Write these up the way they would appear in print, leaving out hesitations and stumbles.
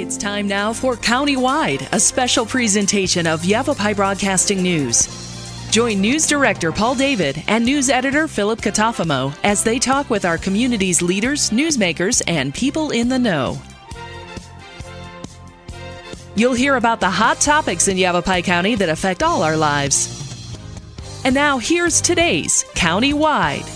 It's time now for Countywide, a special presentation of Yavapai Broadcasting News. Join News Director Paul David and News Editor Philip Katafamo as they talk with our community's leaders, newsmakers, and people in the know. You'll hear about the hot topics in Yavapai County that affect all our lives. And now here's today's Countywide.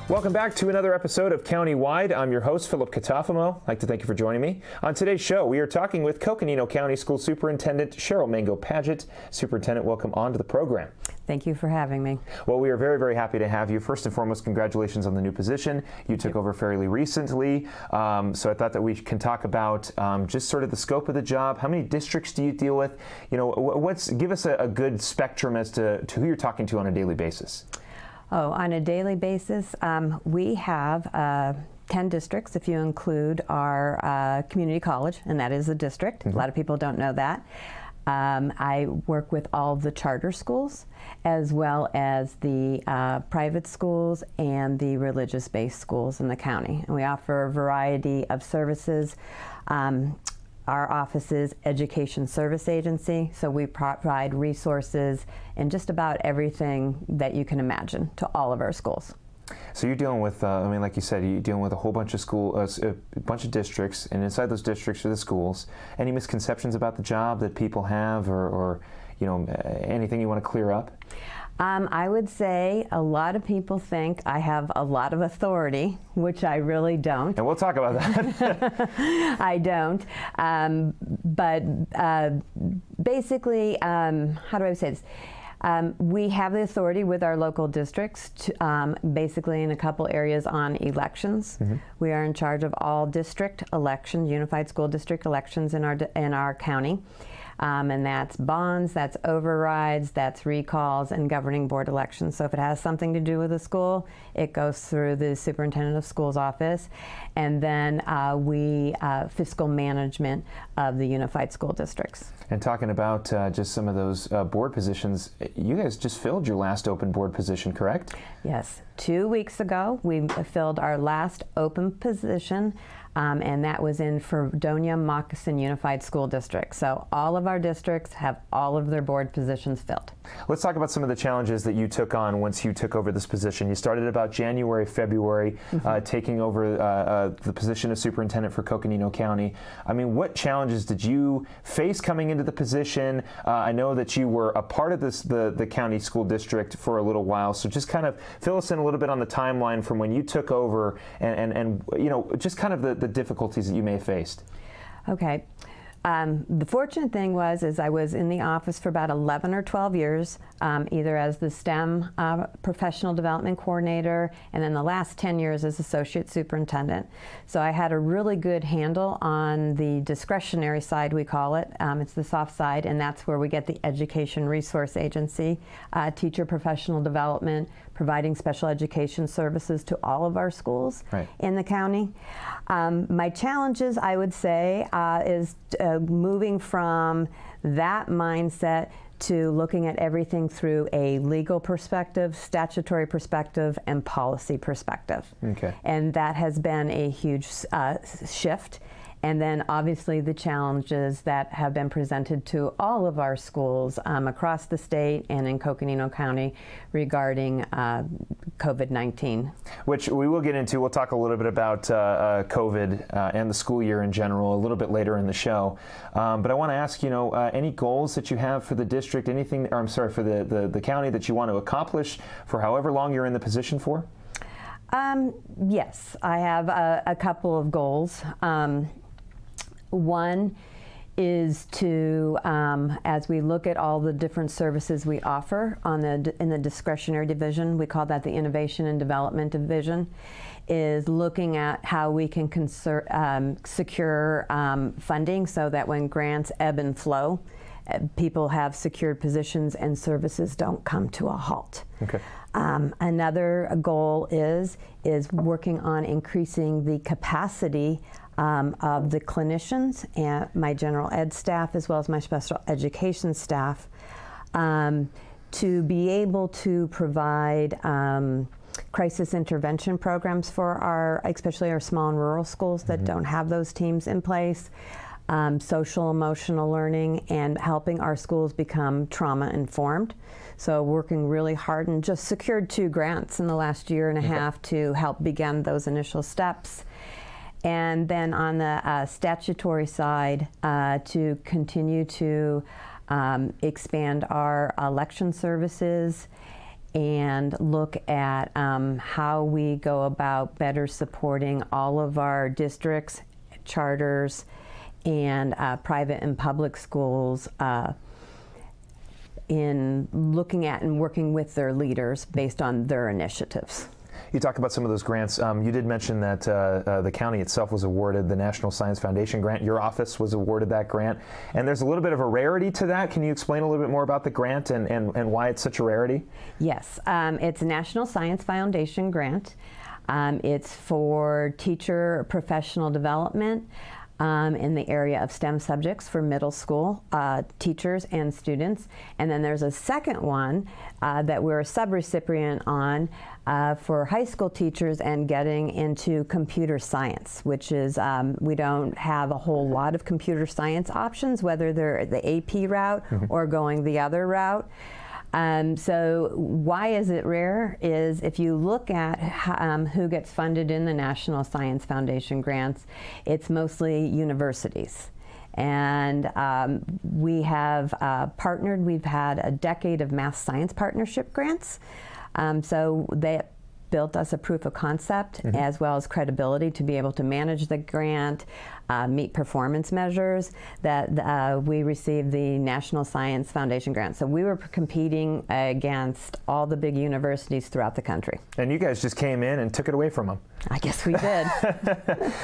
Welcome back to another episode of Countywide. I'm your host, Philip Katafamo. I'd like to thank you for joining me. On today's show, we are talking with Coconino County School Superintendent Cheryl Mango-Paget. Superintendent, welcome on to the program. Thank you for having me. Well, we are very, very happy to have you. First and foremost, congratulations on the new position. You took over fairly recently, so I thought that we can talk about just sort of the scope of the job. How many districts do you deal with? You know, give us a good spectrum as to who you're talking to on a daily basis. Oh, on a daily basis, we have 10 districts if you include our community college, and that is a district. A lot of people don't know that. I work with all the charter schools as well as the private schools and the religious-based schools in the county. And we offer a variety of services. Our office is Education Service Agency, so we provide resources and just about everything that you can imagine to all of our schools. So you're dealing with, I mean, like you said, you're dealing with a whole bunch of a bunch of districts, and inside those districts are the schools. Any misconceptions about the job that people have, or you know, anything you want to clear up? I would say a lot of people think I have a lot of authority, which I really don't. And we'll talk about that. I don't. But basically, how do I say this? We have the authority with our local districts, to, basically in a couple areas on elections. We are in charge of all district elections, unified school district elections in our county. And that's bonds, that's overrides, that's recalls, and governing board elections. So if it has something to do with a school, it goes through the superintendent of schools office. And then fiscal management of the unified school districts. And talking about just some of those board positions, you guys just filled your last open board position, correct? Yes. 2 weeks ago, we filled our last open position. And that was in Fredonia Moccasin Unified School District. So all of our districts have all of their board positions filled. Let's talk about some of the challenges that you took on once you took over this position. You started about January, February, taking over the position of superintendent for Coconino County. I mean, what challenges did you face coming into the position? I know that you were a part of the county school district for a little while, so just kind of fill us in a little bit on the timeline from when you took over and you know, just kind of the difficulties that you may have faced. Okay. The fortunate thing was I was in the office for about 11 or 12 years, either as the STEM professional development coordinator, and then the last 10 years as associate superintendent. So I had a really good handle on the discretionary side, we call it. It's the soft side, and that's where we get the Education Resource Agency, teacher professional development, providing special education services to all of our schools in the county. My challenges, I would say, is moving from that mindset to looking at everything through a legal perspective, statutory perspective, and policy perspective. Okay. And that has been a huge shift. And then obviously the challenges that have been presented to all of our schools across the state and in Coconino County regarding COVID-19. Which we will get into. We'll talk a little bit about COVID and the school year in general a little bit later in the show. But I want to ask, you know, any goals that you have for the district, anything, or I'm sorry, for the county that you want to accomplish for however long you're in the position for? Yes, I have a couple of goals. One is to, as we look at all the different services we offer in the discretionary division, we call that the Innovation and Development Division, is looking at how we can secure funding so that when grants ebb and flow, people have secured positions and services don't come to a halt. Okay. Another goal is working on increasing the capacity of the clinicians and my general ed staff as well as my special education staff to be able to provide crisis intervention programs for our, especially our small and rural schools that don't have those teams in place. Social emotional learning, and helping our schools become trauma informed. So working really hard, and just secured 2 grants in the last year and a half to help begin those initial steps. And then on the statutory side, to continue to expand our election services and look at how we go about better supporting all of our districts, charters, and private and public schools in looking at and working with their leaders based on their initiatives. You talk about some of those grants. You did mention that the county itself was awarded the National Science Foundation grant. Your office was awarded that grant. And there's a little bit of a rarity to that. Can you explain a little bit more about the grant and why it's such a rarity? Yes. It's a National Science Foundation grant. It's for teacher professional development in the area of STEM subjects for middle school teachers and students. And then there's a second one that we're a subrecipient on for high school teachers and getting into computer science, which is, we don't have a whole lot of computer science options, whether they're the AP route or going the other route. So why is it rare is if you look at who gets funded in the National Science Foundation grants, it's mostly universities. And we have partnered, we've had a decade of math science partnership grants. So they built us a proof of concept as well as credibility to be able to manage the grant, meet performance measures, that we received the National Science Foundation grant. So we were competing against all the big universities throughout the country. And you guys just came in and took it away from them. I guess we did.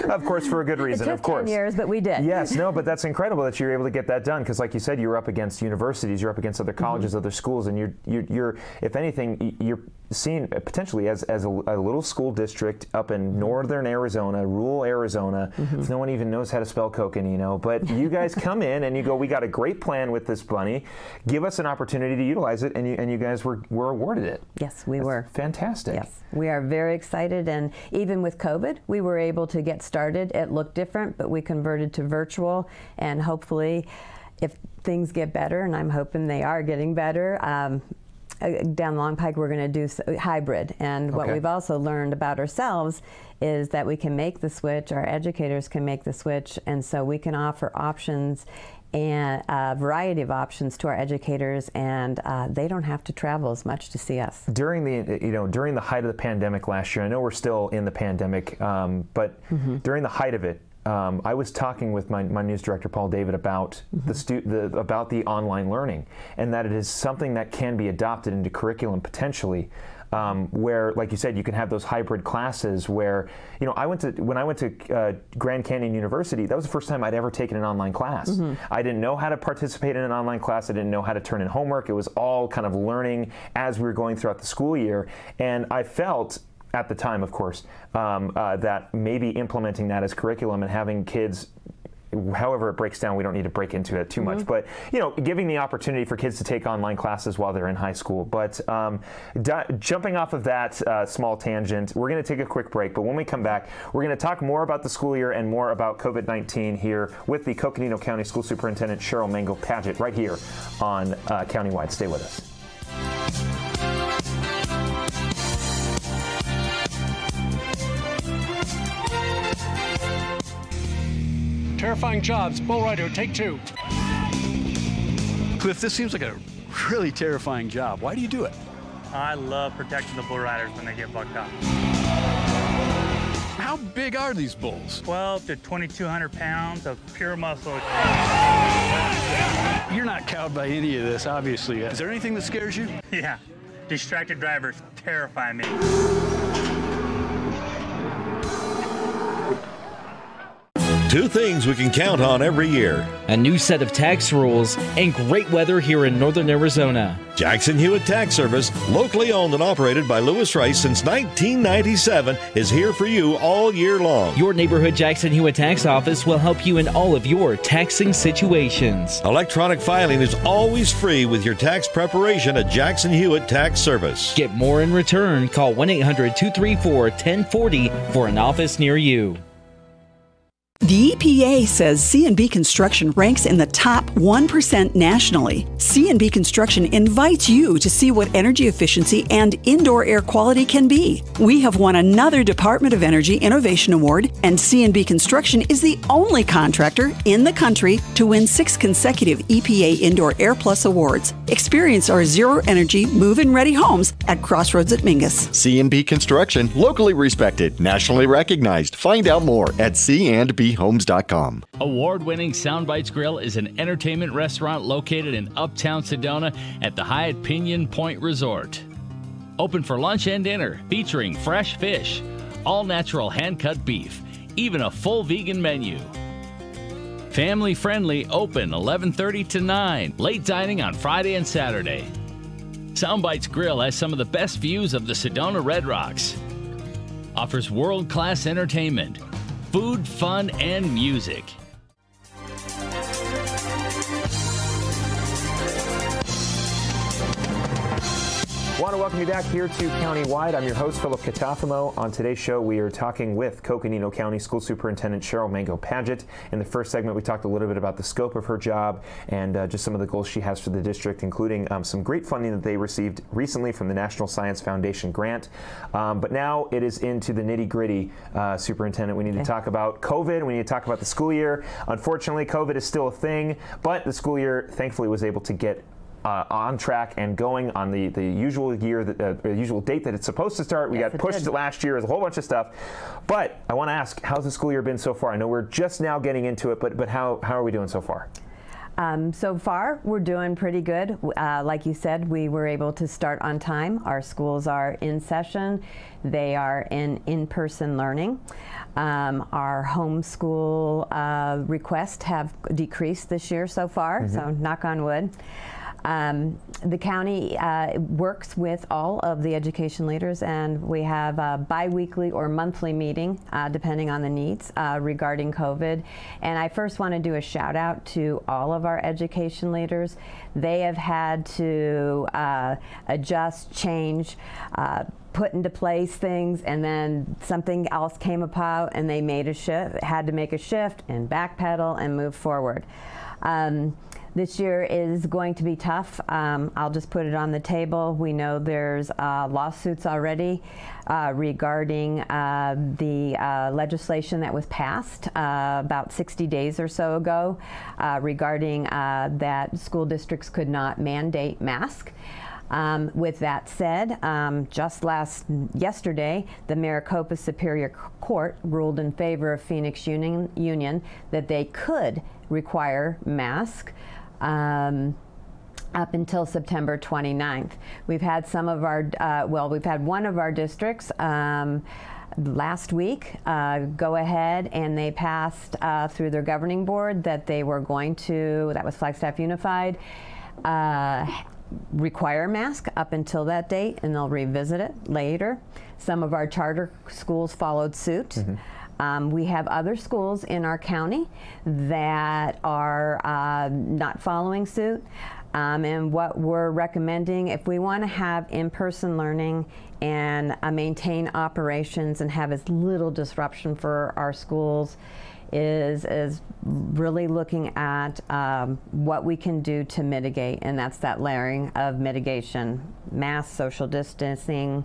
Of course, for a good reason, it took of course. 10 years, but we did. Yes, no, but that's incredible that you're able to get that done, because like you said, you're up against universities, you're up against other colleges, other schools, and you're if anything, you're seen potentially as a little school district up in northern Arizona, rural Arizona. No one even knows how to spell Coconino, but you guys come in and you go, we got a great plan with this bunny, give us an opportunity to utilize it, and you guys were awarded it. Yes, we were. Fantastic. Yes, we are very excited, and even with COVID, we were able to get started. It looked different, but we converted to virtual, and hopefully, if things get better, and I'm hoping they are getting better, down Long Pike we're going to do hybrid. And what we've also learned about ourselves is that we can make the switch, our educators can make the switch, and so we can offer options and a variety of options to our educators, and they don't have to travel as much to see us. During the height of the pandemic last year, I know we're still in the pandemic, but during the height of it, I was talking with my news director, Paul David, about about the online learning, and that it is something that can be adopted into curriculum potentially. Where, like you said, you can have those hybrid classes where, when I went to Grand Canyon University, that was the first time I'd ever taken an online class. I didn't know how to participate in an online class. I didn't know how to turn in homework. It was all kind of learning as we were going throughout the school year. And I felt, at the time, of course, that maybe implementing that as curriculum and having kids, however it breaks down, we don't need to break into it too much, but giving the opportunity for kids to take online classes while they're in high school. But jumping off of that small tangent, we're going to take a quick break, but when we come back, we're going to talk more about the school year and more about COVID-19 here with the Coconino County School Superintendent Cheryl Mango-Paget right here on Countywide. Stay with us. Terrifying jobs. Bull rider, take 2. Cliff, this seems like a really terrifying job. Why do you do it? I love protecting the bull riders when they get bucked up. How big are these bulls? 12 to 2,200 pounds of pure muscle. You're not cowed by any of this, obviously. Is there anything that scares you? Yeah, distracted drivers terrify me. two things we can count on every year. A new set of tax rules and great weather here in northern Arizona. Jackson Hewitt Tax Service, locally owned and operated by Lewis Rice since 1997, is here for you all year long. Your neighborhood Jackson Hewitt Tax Office will help you in all of your taxing situations. Electronic filing is always free with your tax preparation at Jackson Hewitt Tax Service. Get more in return. Call 1-800-234-1040 for an office near you. The EPA says C&B Construction ranks in the top 1% nationally. C&B Construction invites you to see what energy efficiency and indoor air quality can be. We have won another Department of Energy Innovation Award, and C&B Construction is the only contractor in the country to win 6 consecutive EPA Indoor Air Plus awards. Experience our zero-energy, move-in ready homes at Crossroads at Mingus. C&B Construction, locally respected, nationally recognized. Find out more at C&B Homes.com. Award-winning Soundbites Grill is an entertainment restaurant located in Uptown Sedona at the Hyatt Pinion Point Resort. Open for lunch and dinner, featuring fresh fish, all-natural hand-cut beef, even a full vegan menu. Family-friendly, open 11:30 to 9, late dining on Friday and Saturday. Soundbites Grill has some of the best views of the Sedona Red Rocks. Offers world-class entertainment, food, fun, and music. I want to welcome you back here to Countywide. I'm your host, Philip Catafamo. On today's show, we are talking with Coconino County School Superintendent Cheryl Mango-Paget. In the first segment, we talked a little bit about the scope of her job and just some of the goals she has for the district, including some great funding that they received recently from the National Science Foundation grant. But now it is into the nitty-gritty, Superintendent. We need to talk about COVID. We need to talk about the school year. Unfortunately, COVID is still a thing, but the school year, thankfully, was able to get on track and going on the usual year, usual date that it's supposed to start. We got pushed last year. There's a whole bunch of stuff. But I want to ask, how's the school year been so far? I know we're just now getting into it, but how are we doing so far? So far, we're doing pretty good. Like you said, we were able to start on time. Our schools are in session. They are in-person learning. Our homeschool requests have decreased this year so far, so knock on wood. The county works with all of the education leaders, and we have a bi-weekly or monthly meeting, depending on the needs, regarding COVID. And I first want to do a shout out to all of our education leaders. They have had to adjust, change, put into place things, and then something else came about and they made a shift, had to make a shift and backpedal and move forward. This year is going to be tough. I'll just put it on the table. We know there's lawsuits already regarding the legislation that was passed about 60 days or so ago regarding that school districts could not mandate masks. With that said, just yesterday, the Maricopa Superior Court ruled in favor of Phoenix Union that they could require masks up until September 29th. We've had some of our, we've had one of our districts last week go ahead and they passed through their governing board that they were going to, that was Flagstaff Unified, require masks up until that date, and they'll revisit it later. Some of our charter schools followed suit. We have other schools in our county that are not following suit. And what we're recommending, if we want to have in-person learning and maintain operations and have as little disruption for our schools, is really looking at what we can do to mitigate, and that's that layering of mitigation, mask, social distancing,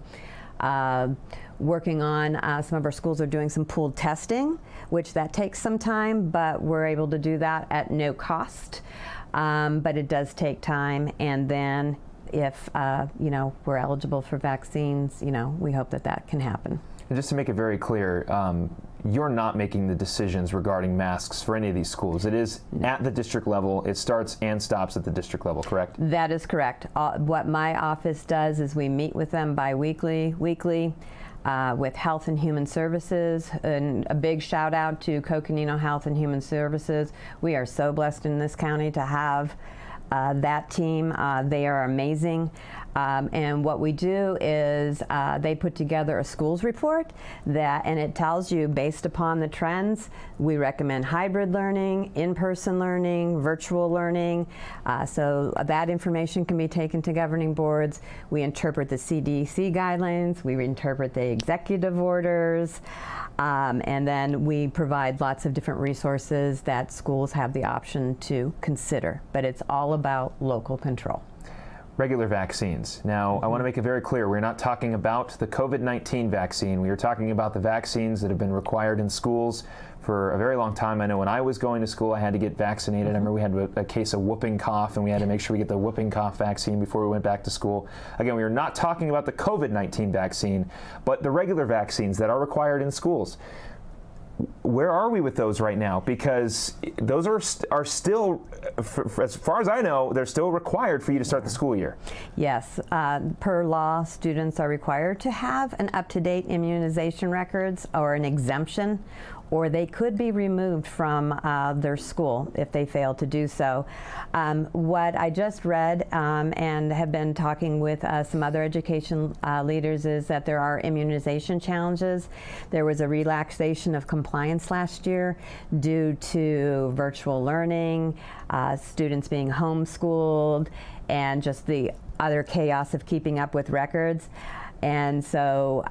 working on, some of our schools are doing some pooled testing, which that takes some time, but we're able to do that at no cost. But it does take time, and then if you know, we're eligible for vaccines, you know, we hope that that can happen. And just to make it very clear, you're not making the decisions regarding masks for any of these schools. It is at the district level. It starts and stops at the district level, correct? That is correct. What my office does is we meet with them weekly, with Health and Human Services, and a big shout out to Coconino Health and Human Services. We are so blessed in this county to have that team. They are amazing. And what we do is they put together a schools report and it tells you, based upon the trends, we recommend hybrid learning, in-person learning, virtual learning. So that information can be taken to governing boards. We interpret the CDC guidelines, we interpret the executive orders, and then we provide lots of different resources that schools have the option to consider. But it's all about local control. Regular vaccines. Now, I want to make it very clear, we're not talking about the COVID-19 vaccine. We are talking about the vaccines that have been required in schools for a very long time. I know when I was going to school, I had to get vaccinated. I remember we had a case of whooping cough, and we had to make sure we get the whooping cough vaccine before we went back to school. Again, we are not talking about the COVID-19 vaccine, but the regular vaccines that are required in schools. Where are we with those right now? Because those are still, as far as I know, they're still required for you to start the school year. Yes, per law, students are required to have an up-to-date immunization records or an exemption, or they could be removed from their school if they fail to do so. What I just read and have been talking with some other education leaders is that there are immunization challenges. There was a relaxation of compliance last year due to virtual learning, students being homeschooled, and just the other chaos of keeping up with records. And so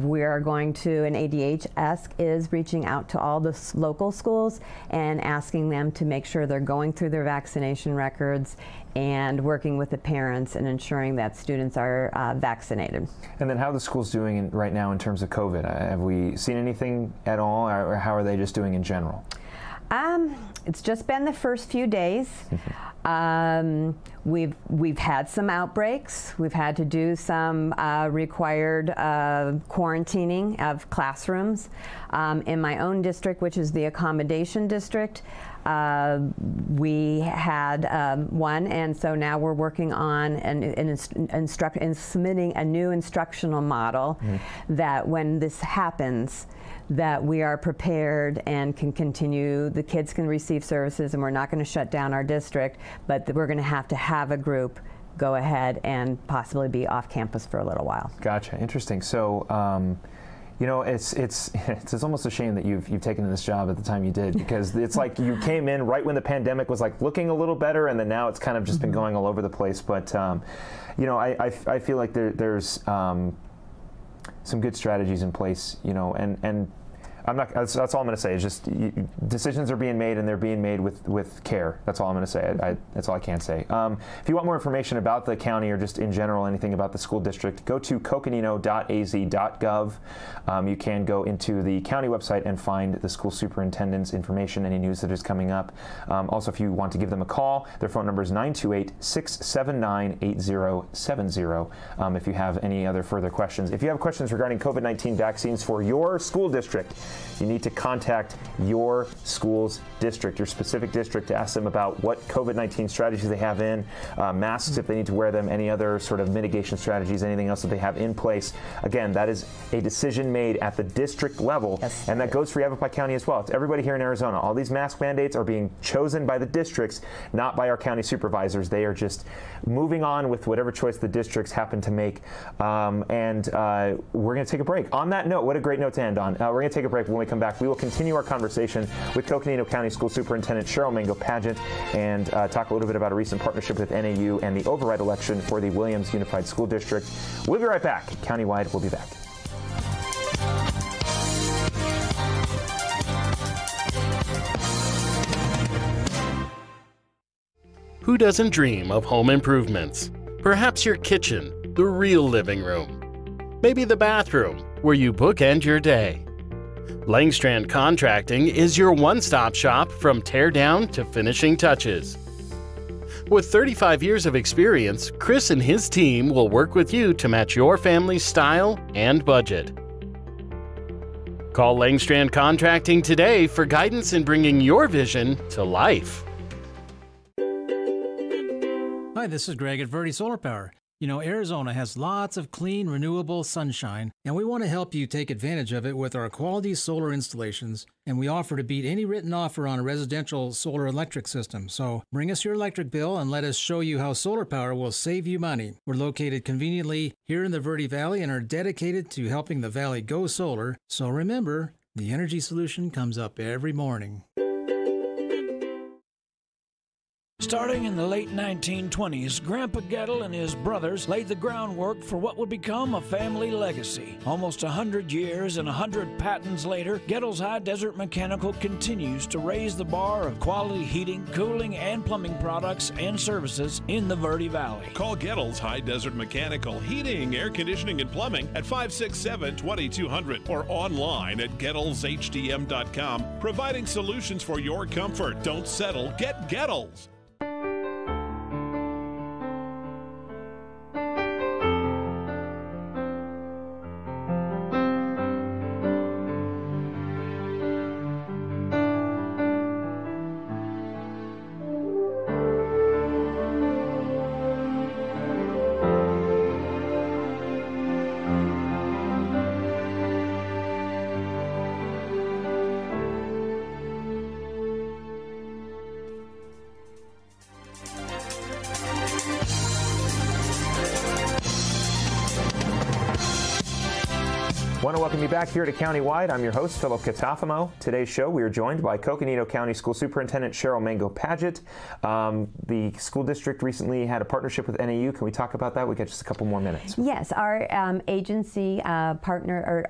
we are going to, and ADHS is reaching out to all the local schools and asking them to make sure they're going through their vaccination records and working with the parents and ensuring that students are vaccinated. And then how are the schools doing right now in terms of COVID? Have we seen anything at all, or how are they just doing in general? It's just been the first few days. We've had some outbreaks. We've had to do some required quarantining of classrooms. In my own district, which is the accommodation district, we had one, and so now we're working on and submitting a new instructional model that when this happens, that we are prepared and can continue. The kids can receive services, and we're not going to shut down our district, but we're going to have a group go ahead and possibly be off campus for a little while. Gotcha. Interesting. So, you know, it's almost a shame that you've taken this job at the time you did, because it's like you came in right when the pandemic was like looking a little better, and then now it's kind of just been going all over the place. But you know, I feel like there's some good strategies in place. You know, and I'm not. That's all I'm going to say. Is just decisions are being made, and they're being made with care. That's all I'm going to say. That's all I can say. If you want more information about the county or just in general anything about the school district, go to coconino.az.gov. You can go into the county website and find the school superintendent's information, any news that is coming up. Also, if you want to give them a call, their phone number is 928-679-8070. If you have any other further questions, if you have questions regarding COVID-19 vaccines for your school district, you need to contact your school's district, your specific district, to ask them about what COVID-19 strategies they have in, masks if they need to wear them, any other sort of mitigation strategies, anything else that they have in place. Again, that is a decision made at the district level, yes, and that goes for Yavapai County as well. It's everybody here in Arizona. All these mask mandates are being chosen by the districts, not by our county supervisors. They are just moving on with whatever choice the districts happen to make. We're going to take a break. On that note, what a great note to end on. We're going to take a break. When we come back, we will continue our conversation with Coconino County School Superintendent Cheryl Mango-Paget and talk a little bit about a recent partnership with NAU and the override election for the Williams Unified School District. We'll be right back. Countywide, we'll be back. Who doesn't dream of home improvements? Perhaps your kitchen, the real living room. Maybe the bathroom, where you bookend your day. Langstrand Contracting is your one-stop shop from tear down to finishing touches. With 35 years of experience, Chris and his team will work with you to match your family's style and budget. Call Langstrand Contracting today for guidance in bringing your vision to life. Hi, this is Greg at Verde Solar Power. You know, Arizona has lots of clean, renewable sunshine, and we want to help you take advantage of it with our quality solar installations, and we offer to beat any written offer on a residential solar electric system. So bring us your electric bill and let us show you how solar power will save you money. We're located conveniently here in the Verde Valley and are dedicated to helping the valley go solar. So remember, the energy solution comes up every morning. Starting in the late 1920s, Grandpa Gettle and his brothers laid the groundwork for what would become a family legacy. Almost 100 years and 100 patents later, Gettle's High Desert Mechanical continues to raise the bar of quality heating, cooling, and plumbing products and services in the Verde Valley. Call Gettle's High Desert Mechanical Heating, Air Conditioning, and Plumbing at 567-2200 or online at GettlesHDM.com, providing solutions for your comfort. Don't settle, get Gettles. Want to welcome you back here to Countywide. I'm your host, Philip Catafamo. Today's show, we are joined by Coconino County School Superintendent Cheryl Mango-Paget. The school district recently had a partnership with NAU. Can we talk about that? We got just a couple more minutes. Yes, our agency partner,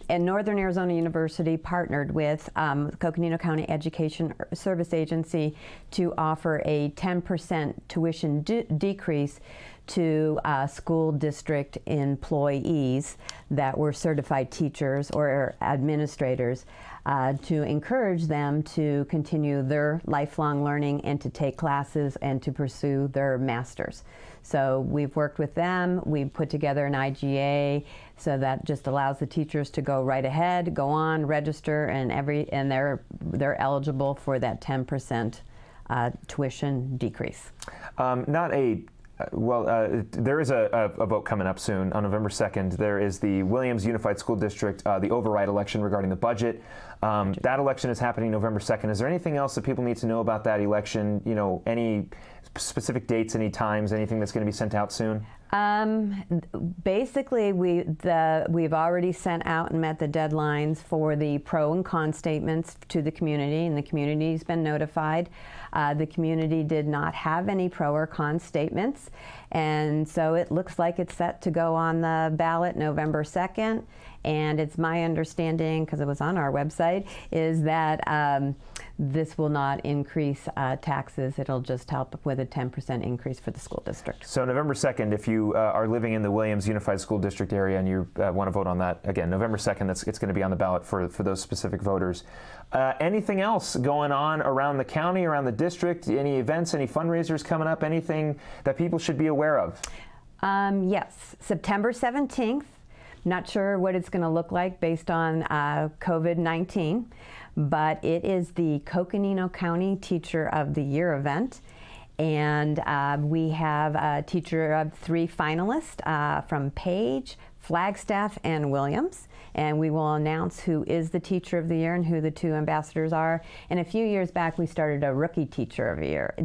and Northern Arizona University partnered with Coconino County Education Service Agency to offer a 10% tuition decrease to school district employees that were certified teachers or administrators to encourage them to continue their lifelong learning and to take classes and to pursue their masters. So we've worked with them, we've put together an IGA so that just allows the teachers to go right ahead, go on, register, and they're eligible for that 10% tuition decrease. There is a vote coming up soon on November 2nd. There is the Williams Unified School District, the override election regarding the budget. That election is happening November 2nd. Is there anything else that people need to know about that election? You know, any specific dates, any times, anything that's going to be sent out soon? Basically, we've already sent out and met the deadlines for the pro and con statements to the community, and the community's been notified. The community did not have any pro or con statements, and so it looks like it's set to go on the ballot November 2nd. And it's my understanding, because it was on our website, is that this will not increase taxes. It'll just help with a 10% increase for the school district. So November 2nd, if you are living in the Williams Unified School District area and you want to vote on that, again, November 2nd, it's going to be on the ballot for those specific voters. Anything else going on around the county, around the district? Any events, any fundraisers coming up? Anything that people should be aware of? Yes, September 17th. Not sure what it's going to look like based on COVID-19, but it is the Coconino County Teacher of the Year event. And we have a Teacher of 3 finalists from Page, Flagstaff, and Williams. And we will announce who is the Teacher of the Year and who the 2 ambassadors are. And a few years back, we started a Rookie Teacher of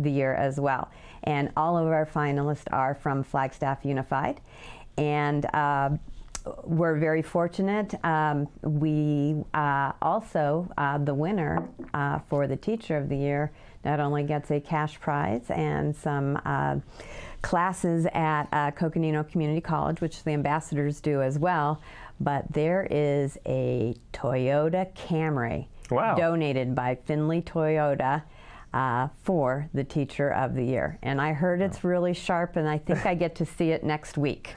the Year as well. And all of our finalists are from Flagstaff Unified. And we're very fortunate. We also, the winner for the Teacher of the Year, not only gets a cash prize and some classes at Coconino Community College, which the ambassadors do as well, but there is a Toyota Camry donated by Findlay Toyota for the Teacher of the Year. And I heard it's really sharp, and I think I get to see it next week.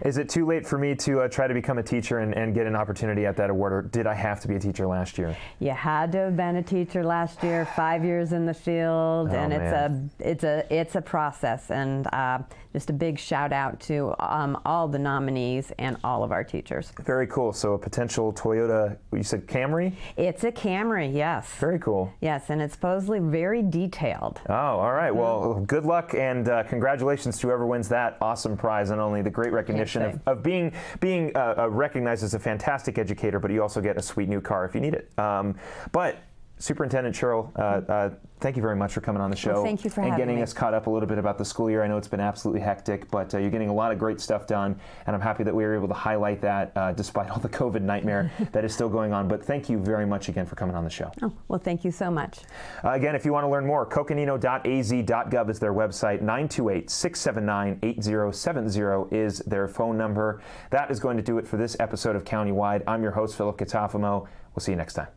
Is it too late for me to try to become a teacher and get an opportunity at that award, or did I have to be a teacher last year? You had to have been a teacher last year, 5 years in the field, and it's a process. And just a big shout out to all the nominees and all of our teachers. Very cool. So a potential Toyota, you said Camry? It's a Camry, yes. Very cool. Yes, and it's supposedly very detailed. Oh, all right. Well, good luck and congratulations to whoever wins that awesome prize, and only the great recognition of being recognized as a fantastic educator, but you also get a sweet new car if you need it. But Superintendent Cheryl, thank you very much for coming on the show. Well, thank you for having me. And getting us caught up a little bit about the school year. I know it's been absolutely hectic, but you're getting a lot of great stuff done, and I'm happy that we were able to highlight that despite all the COVID nightmare that is still going on. But thank you very much again for coming on the show. Oh, well, thank you so much. Again, if you want to learn more, coconino.az.gov is their website. 928-679-8070 is their phone number. That is going to do it for this episode of Countywide. I'm your host, Philip Catafamo. We'll see you next time.